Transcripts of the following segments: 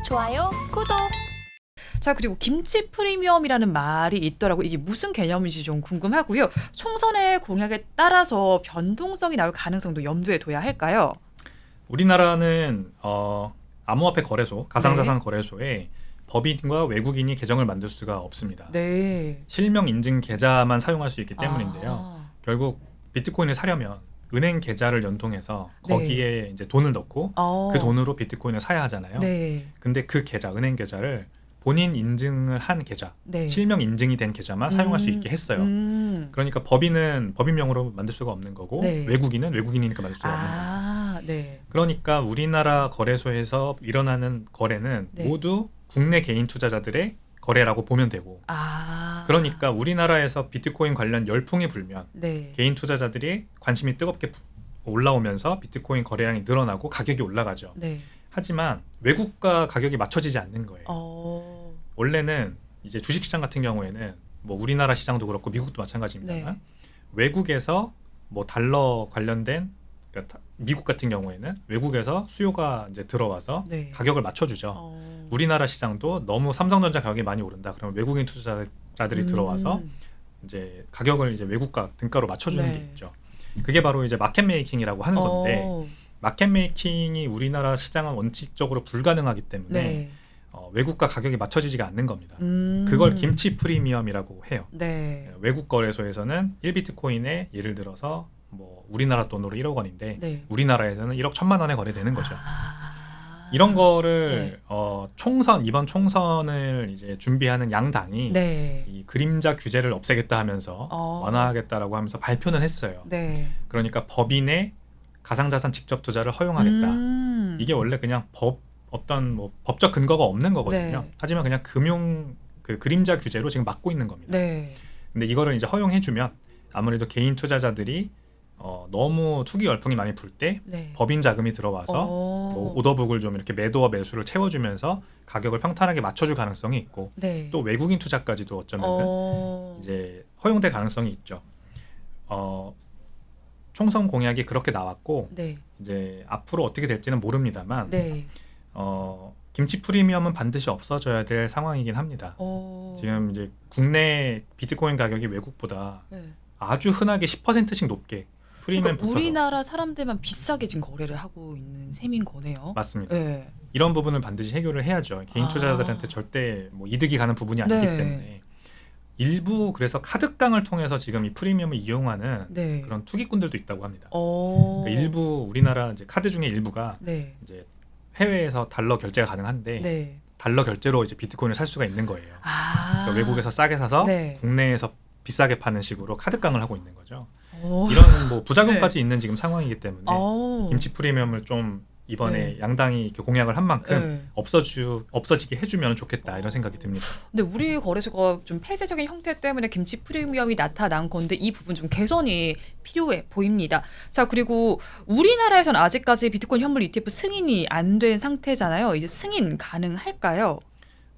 좋아요, 구독. 자, 그리고 김치 프리미엄이라는 말이 있더라고. 이게 무슨 개념인지 좀 궁금하고요. 총선의 공약에 따라서 변동성이 나올 가능성도 염두에 둬야 할까요? 우리나라는 암호화폐 거래소, 가상자산 네. 거래소에 법인과 외국인이 계정을 만들 수가 없습니다. 네. 실명 인증 계좌만 사용할 수 있기 때문인데요. 아, 결국 비트코인을 사려면 은행 계좌를 연동해서 네. 거기에 이제 돈을 넣고 그 돈으로 비트코인을 사야 하잖아요. 네. 근데 그 계좌, 은행 계좌를 본인 인증을 한 계좌, 네. 실명 인증이 된 계좌만 사용할 수 있게 했어요. 그러니까 법인은 법인명으로 만들 수가 없는 거고 네. 외국인은 외국인이니까 만들 수가 없는 거예요. 아, 네. 그러니까 우리나라 거래소에서 일어나는 거래는 네. 모두 국내 개인 투자자들의 거래라고 보면 되고, 아. 그러니까 우리나라에서 비트코인 관련 열풍이 불면 네. 개인 투자자들이 관심이 뜨겁게 올라오면서 비트코인 거래량이 늘어나고 가격이 올라가죠. 네. 하지만 외국과 가격이 맞춰지지 않는 거예요. 원래는 이제 주식시장 같은 경우에는 뭐 우리나라 시장도 그렇고 미국도 마찬가지입니다만 네. 외국에서 뭐 달러 관련된, 그러니까 미국 같은 경우에는 외국에서 수요가 이제 들어와서 네. 가격을 맞춰주죠. 우리나라 시장도 너무 삼성전자 가격이 많이 오른다 그러면 외국인 투자자들이 들어와서 이제 가격을 이제 외국가 등가로 맞춰주는 네. 게 있죠. 그게 바로 이제 마켓 메이킹이라고 하는 건데, 마켓 메이킹이 우리나라 시장은 원칙적으로 불가능하기 때문에 네. 외국과 가격이 맞춰지지가 않는 겁니다. 그걸 김치 프리미엄이라고 해요. 네. 외국 거래소에서는 1비트코인에 예를 들어서 뭐 우리나라 돈으로 1억 원인데 네. 우리나라에서는 1억 1천만 원에 거래되는 거죠. 아. 이런 거를 네. 이번 총선을 이제 준비하는 양당이 네. 이 그림자 규제를 없애겠다 하면서 완화하겠다라고 하면서 발표는 했어요. 네. 그러니까 법인의 가상자산 직접 투자를 허용하겠다. 이게 원래 그냥 어떤 뭐 법적 근거가 없는 거거든요. 네. 하지만 그냥 그 그림자 규제로 지금 막고 있는 겁니다. 네. 근데 이거를 이제 허용해주면 아무래도 개인 투자자들이 너무 투기 열풍이 많이 불 때 네. 법인 자금이 들어와서 뭐 오더북을 좀 이렇게 매도와 매수를 채워주면서 가격을 평탄하게 맞춰줄 가능성이 있고, 네. 또 외국인 투자까지도 어쩌면은 이제 허용될 가능성이 있죠. 총선 공약이 그렇게 나왔고, 네. 이제 앞으로 어떻게 될지는 모릅니다만 네. 김치 프리미엄은 반드시 없어져야 될 상황이긴 합니다. 지금 이제 국내 비트코인 가격이 외국보다 네. 아주 흔하게 10%씩 높게 프리미엄 그러니까 붙어서, 우리나라 사람들만 비싸게 지금 거래를 하고 있는 셈인 거네요. 맞습니다. 네. 이런 부분을 반드시 해결을 해야죠. 개인 투자자들한테 절대 뭐 이득이 가는 부분이 아니기 네. 때문에. 일부 그래서 카드깡을 통해서 지금 이 프리미엄을 이용하는 네. 그런 투기꾼들도 있다고 합니다. 그러니까 일부 우리나라 이제 카드 중에 일부가 네. 이제 해외에서 달러 결제가 가능한데 네. 달러 결제로 이제 비트코인을 살 수가 있는 거예요. 아. 그러니까 외국에서 싸게 사서 네. 국내에서 비싸게 파는 식으로 카드깡을 하고 있는 거죠. 이런 뭐 부작용까지 있는 지금 상황이기 때문에 김치 프리미엄을 좀 이번에 네. 양당이 이렇게 공약을 한 만큼 네. 없어지게 해주면 좋겠다 이런 생각이 듭니다. 근데 우리 거래소가 좀 폐쇄적인 형태 때문에 김치 프리미엄이 나타난 건데 이 부분 좀 개선이 필요해 보입니다. 자, 그리고 우리나라에서는 아직까지 비트코인 현물 ETF 승인이 안 된 상태잖아요. 이제 승인 가능할까요?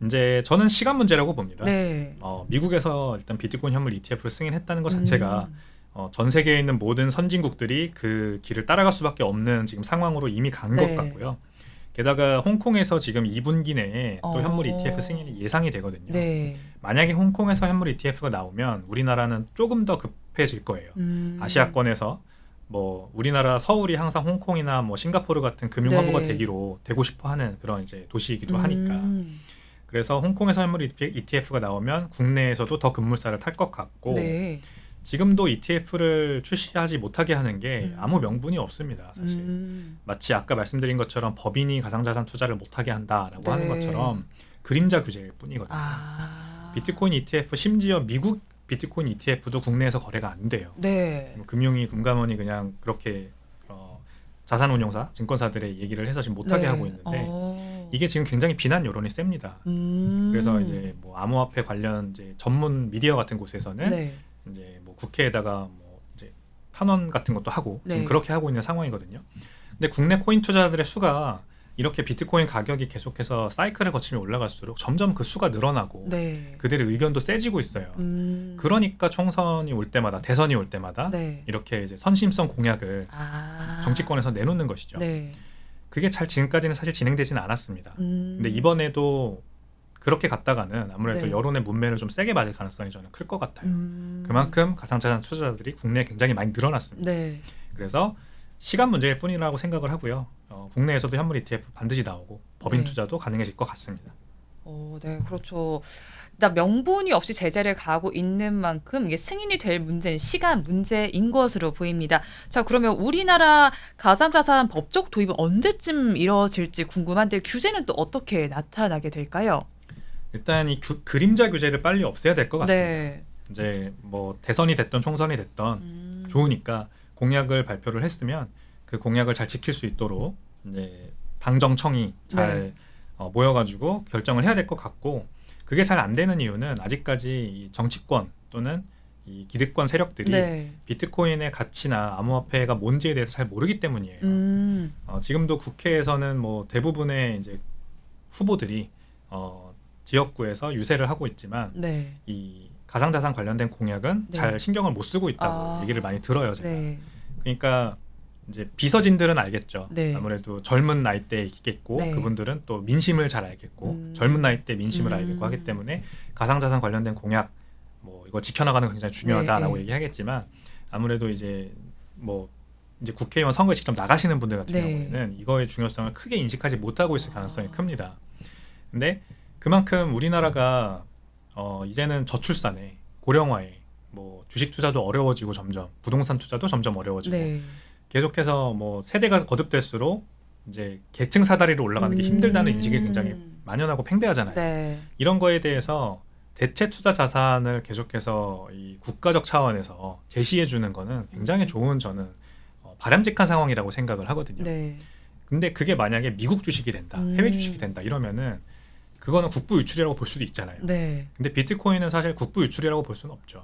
이제 저는 시간 문제라고 봅니다. 네. 미국에서 일단 비트코인 현물 ETF를 승인했다는 것 자체가 전 세계에 있는 모든 선진국들이 그 길을 따라갈 수밖에 없는 지금 상황으로 이미 간 것 네. 같고요. 게다가 홍콩에서 지금 2분기 내에 또 현물 ETF 승인이 예상이 되거든요. 네. 만약에 홍콩에서 현물 ETF가 나오면 우리나라는 조금 더 급해질 거예요. 아시아권에서 뭐 우리나라 서울이 항상 홍콩이나 뭐 싱가포르 같은 금융 허브가 네. 되고 싶어하는 그런 이제 도시이기도 하니까. 그래서 홍콩에서 현물 ETF가 나오면 국내에서도 더 급물살을 탈 것 같고, 네. 지금도 ETF를 출시하지 못하게 하는 게 아무 명분이 없습니다. 사실 마치 아까 말씀드린 것처럼 법인이 가상자산 투자를 못하게 한다라고 네. 하는 것처럼 그림자 규제일 뿐이거든요. 비트코인 ETF, 심지어 미국 비트코인 ETF도 국내에서 거래가 안 돼요. 네. 금융위, 금감원이 그냥 그렇게 자산운용사, 증권사들의 얘기를 해서 지금 못하게 네. 하고 있는데 이게 지금 굉장히 비난 여론이 셉니다. 그래서 이제 뭐 암호화폐 관련 이제 전문 미디어 같은 곳에서는 네. 이제 뭐 국회에다가 뭐 이제 탄원 같은 것도 하고 지금 네. 그렇게 하고 있는 상황이거든요. 근데 국내 코인 투자자들의 수가 이렇게 비트코인 가격이 계속해서 사이클을 거치며 올라갈수록 점점 그 수가 늘어나고 네. 그들의 의견도 세지고 있어요. 그러니까 총선이 올 때마다, 대선이 올 때마다 네. 이렇게 이제 선심성 공약을 정치권에서 내놓는 것이죠. 네. 그게 잘 지금까지는 사실 진행되지는 않았습니다. 근데 이번에도 그렇게 갔다가는 아무래도 네. 여론의 문매를 좀 세게 맞을 가능성이 저는 클 것 같아요. 그만큼 가상자산 투자자들이 국내에 굉장히 많이 늘어났습니다. 네. 그래서 시간 문제일 뿐이라고 생각을 하고요. 국내에서도 현물 ETF 반드시 나오고 법인 네. 투자도 가능해질 것 같습니다. 네, 그렇죠. 일단 명분이 없이 제재를 가하고 있는 만큼 이게 승인이 될 문제는 시간 문제인 것으로 보입니다. 자, 그러면 우리나라 가상자산 법적 도입은 언제쯤 이뤄질지 궁금한데 규제는 또 어떻게 나타나게 될까요? 일단 이 그림자 규제를 빨리 없애야 될 것 같습니다. 네. 이제 뭐 대선이 됐던 총선이 됐던 좋으니까 공약을 발표를 했으면 그 공약을 잘 지킬 수 있도록 이제 당정청이 잘 모여가지고 결정을 해야 될 것 같고, 그게 잘 안 되는 이유는 아직까지 이 정치권 또는 이 기득권 세력들이 네. 비트코인의 가치나 암호화폐가 뭔지에 대해서 잘 모르기 때문이에요. 지금도 국회에서는 뭐 대부분의 이제 후보들이 지역구에서 유세를 하고 있지만 네. 이 가상자산 관련된 공약은 네. 잘 신경을 못 쓰고 있다고 얘기를 많이 들어요, 제가. 네. 그러니까 이제 비서진들은 알겠죠. 네. 아무래도 젊은 나이대에 있겠고 네. 그분들은 또 민심을 잘 알겠고 젊은 나이대 민심을 알겠고 하기 때문에 가상자산 관련된 공약 뭐 이거 지켜나가는 거 굉장히 중요하다라고 네. 얘기하겠지만, 아무래도 이제 뭐 이제 국회의원 선거에 직접 나가시는 분들 같은 네. 경우에는 이거의 중요성을 크게 인식하지 못하고 있을 가능성이 큽니다. 근데 그만큼 우리나라가 이제는 저출산에 고령화에 뭐 주식 투자도 어려워지고 점점 부동산 투자도 점점 어려워지고 네. 계속해서 뭐 세대가 거듭될수록 이제 계층 사다리로 올라가는 게 힘들다는 인식이 굉장히 만연하고 팽배하잖아요. 네. 이런 거에 대해서 대체 투자 자산을 계속해서 이 국가적 차원에서 제시해 주는 거는 굉장히 좋은, 저는 바람직한 상황이라고 생각을 하거든요. 네. 근데 그게 만약에 미국 주식이 된다, 해외 주식이 된다 이러면은 그거는 국부 유출이라고 볼 수도 있잖아요. 네. 근데 비트코인은 사실 국부 유출이라고 볼 수는 없죠.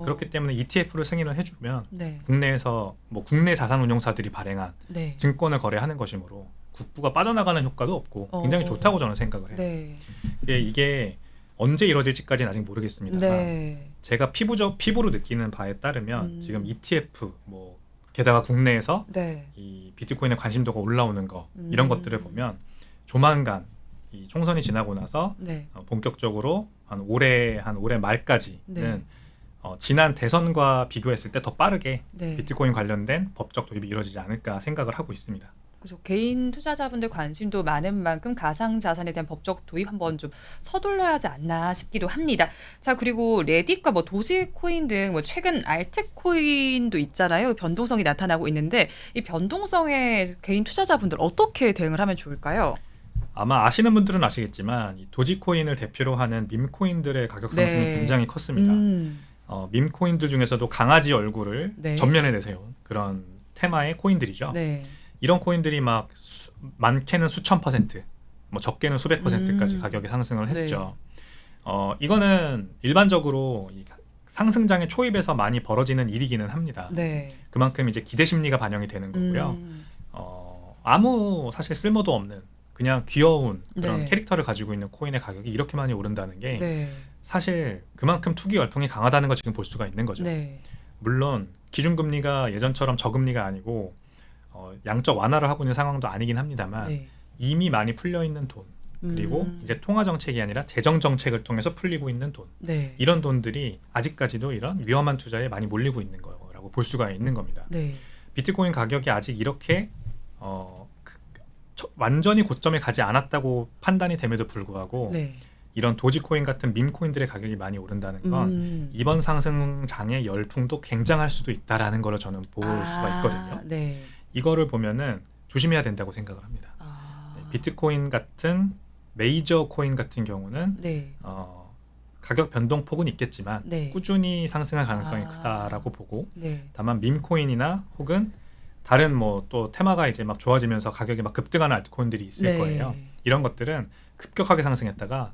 그렇기 때문에 ETF를 승인을 해주면 네. 국내에서 뭐 국내 자산운용사들이 발행한 네. 증권을 거래하는 것이므로 국부가 빠져나가는 효과도 없고 굉장히 좋다고 저는 생각을 해요. 네. 이게 언제 이루어질지까지는 아직 모르겠습니다만 네. 제가 피부로 느끼는 바에 따르면 지금 ETF 뭐 게다가 국내에서 네. 이 비트코인의 관심도가 올라오는 거 이런 것들을 보면 조만간 이 총선이 지나고 나서 네. 본격적으로 한 올해 말까지는 네. 지난 대선과 비교했을 때 더 빠르게 네. 비트코인 관련된 법적 도입이 이루어지지 않을까 생각을 하고 있습니다. 그래서 개인 투자자분들 관심도 많은 만큼 가상자산에 대한 법적 도입 한번 좀 서둘러야 하지 않나 싶기도 합니다. 자, 그리고 레딧과 뭐 도지코인 등 뭐 최근 알트코인도 있잖아요. 변동성이 나타나고 있는데 이 변동성에 개인 투자자분들 어떻게 대응을 하면 좋을까요? 아마 아시는 분들은 아시겠지만 이 도지코인을 대표로 하는 밈코인들의 가격 상승이 네. 굉장히 컸습니다. 밈코인들 중에서도 강아지 얼굴을 네. 전면에 내세운 그런 테마의 코인들이죠. 네. 이런 코인들이 막 많게는 수천 %, 뭐 적게는 수백 %까지 가격이 상승을 했죠. 이거는 일반적으로 이 상승장의 초입에서 많이 벌어지는 일이기는 합니다. 네. 그만큼 이제 기대 심리가 반영이 되는 거고요. 아무 사실 쓸모도 없는 그냥 귀여운 그런 네. 캐릭터를 가지고 있는 코인의 가격이 이렇게 많이 오른다는 게 네. 사실 그만큼 투기 열풍이 강하다는 걸 지금 볼 수가 있는 거죠. 네. 물론 기준금리가 예전처럼 저금리가 아니고 양적 완화를 하고 있는 상황도 아니긴 합니다만 네. 이미 많이 풀려 있는 돈, 그리고 이제 통화 정책이 아니라 재정 정책을 통해서 풀리고 있는 돈, 네. 이런 돈들이 아직까지도 이런 위험한 투자에 많이 몰리고 있는 거라고 볼 수가 있는 겁니다. 네. 비트코인 가격이 아직 이렇게 완전히 고점에 가지 않았다고 판단이 됨에도 불구하고 네. 이런 도지코인 같은 밈코인들의 가격이 많이 오른다는 건 이번 상승장의 열풍도 굉장할 수도 있다라는 걸 저는 볼 수가 있거든요. 네. 이거를 보면은 조심해야 된다고 생각을 합니다. 비트코인 같은 메이저 코인 같은 경우는 네. 가격 변동폭은 있겠지만 네. 꾸준히 상승할 가능성이 크다라고 보고, 네. 다만 밈코인이나 혹은 다른 뭐 또 테마가 이제 막 좋아지면서 가격이 막 급등하는 알트코인들이 있을 네. 거예요. 이런 것들은 급격하게 상승했다가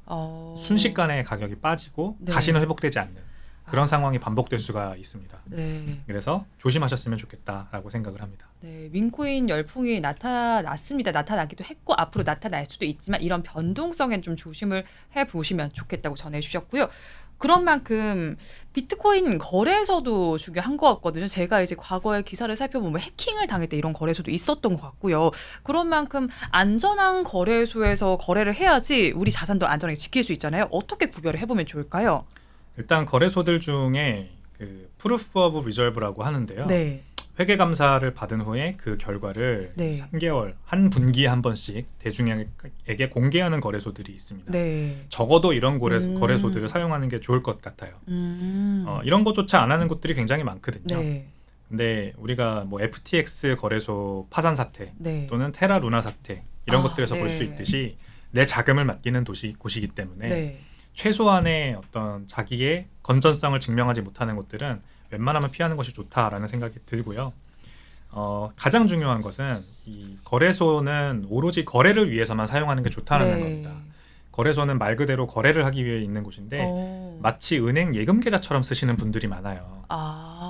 순식간에 가격이 빠지고 네. 다시는 회복되지 않는 그런 상황이 반복될 수가 있습니다. 네. 그래서 조심하셨으면 좋겠다라고 생각을 합니다. 네, 밈코인 열풍이 나타났습니다. 나타나기도 했고 앞으로 나타날 수도 있지만 이런 변동성엔 좀 조심을 해보시면 좋겠다고 전해주셨고요. 그런 만큼 비트코인 거래소도 중요한 것 같거든요. 제가 이제 과거에 기사를 살펴보면 해킹을 당할 때 이런 거래소도 있었던 것 같고요. 그런 만큼 안전한 거래소에서 거래를 해야지 우리 자산도 안전하게 지킬 수 있잖아요. 어떻게 구별을 해보면 좋을까요? 일단 거래소들 중에 그 프루프 오브 리저브라고 하는데요. 네. 회계 감사를 받은 후에 그 결과를 네. 3개월 한 분기에 한 번씩 대중에게 공개하는 거래소들이 있습니다. 네. 적어도 이런 거래소들을 사용하는 게 좋을 것 같아요. 이런 것조차 안 하는 곳들이 굉장히 많거든요. 네. 근데 우리가 뭐 FTX 거래소 파산 사태 네. 또는 테라 루나 사태 이런 아, 것들에서 볼 수 네. 있듯이 내 자금을 맡기는 곳이기 때문에 네. 최소한의 어떤 자기의 건전성을 증명하지 못하는 곳들은 웬만하면 피하는 것이 좋다라는 생각이 들고요. 가장 중요한 것은 이 거래소는 오로지 거래를 위해서만 사용하는 게 좋다는 겁니다. 거래소는 말 그대로 거래를 하기 위해 있는 곳인데 마치 은행 예금 계좌처럼 쓰시는 분들이 많아요.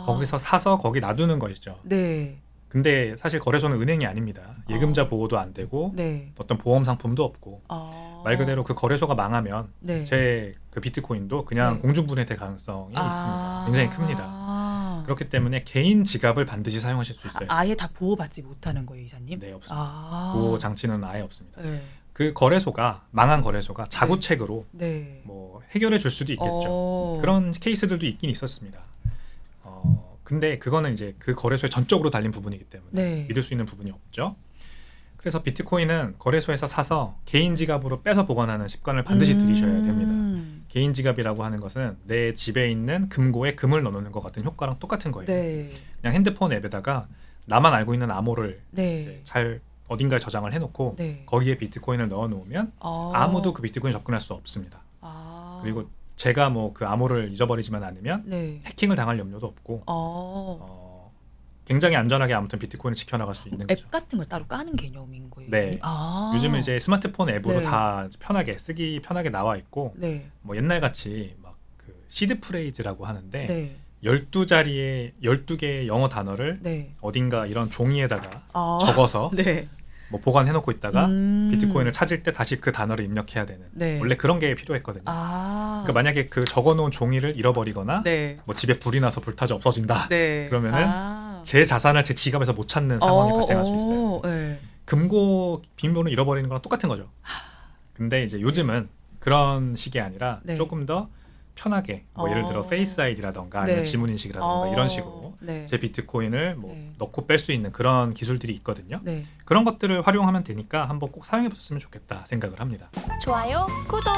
거기서 사서 거기 놔두는 것이죠. 네. 근데 사실 거래소는 은행이 아닙니다. 예금자 보호도 안 되고 네. 어떤 보험 상품도 없고 말 그대로 그 거래소가 망하면 네. 제 그 비트코인도 그냥 네. 공중분해될 가능성이 있습니다. 굉장히 큽니다. 그렇기 때문에 개인 지갑을 반드시 사용하실 수 있어요. 아예 다 보호받지 못하는 거예요, 이사님? 네, 없습니다. 보호 장치는 아예 없습니다. 네. 그 거래소가 망한 거래소가 자구책으로 네. 뭐 해결해 줄 수도 있겠죠. 그런 케이스들도 있긴 있었습니다. 근데 그거는 이제 그 거래소에 전적으로 달린 부분이기 때문에 네. 믿을 수 있는 부분이 없죠. 그래서 비트코인은 거래소에서 사서 개인 지갑으로 빼서 보관하는 습관을 반드시 들이셔야 됩니다. 개인 지갑이라고 하는 것은 내 집에 있는 금고에 금을 넣는 것 같은 효과랑 똑같은 거예요. 네. 그냥 핸드폰 앱에다가 나만 알고 있는 암호를 네. 이제 잘 어딘가에 저장을 해놓고 네. 거기에 비트코인을 넣어놓으면 아무도 그 비트코인 접근할 수 없습니다. 그리고 제가 뭐 그 암호를 잊어버리지만 않으면 네. 해킹을 당할 염려도 없고 굉장히 안전하게 아무튼 비트코인을 지켜나갈 수 있는 거죠. 앱 같은 걸 따로 까는 개념인 거예요? 네. 요즘은 이제 스마트폰 앱으로 네. 다 편하게 쓰기 편하게 나와 있고 네. 뭐 옛날 같이 막 그 시드 프레이즈라고 하는데 네. 12자리에 12개의 영어 단어를 네. 어딘가 이런 종이에다가 적어서 네. 뭐 보관해 놓고 있다가 비트코인을 음. 찾을 때 다시 그 단어를 입력해야 되는 네. 원래 그런 게 필요했거든요. 그러니까 만약에 그 적어 놓은 종이를 잃어버리거나 네. 뭐 집에 불이 나서 불타져 없어진다. 네. 그러면은 제 자산을 제 지갑에서 못 찾는 상황이 발생할 수 있어요. 네. 금고 비밀번호 잃어버리는 거랑 똑같은 거죠. 근데 이제 요즘은 그런 식이 아니라 네. 조금 더 편하게 뭐 예를 들어 페이스 아이디라던가 아니면 네. 지문 인식이라던가 이런 식으로 네. 제 비트코인을 뭐 네. 넣고 뺄 수 있는 그런 기술들이 있거든요. 네. 그런 것들을 활용하면 되니까 한번 꼭 사용해 보셨으면 좋겠다 생각을 합니다. 좋아요, 구독.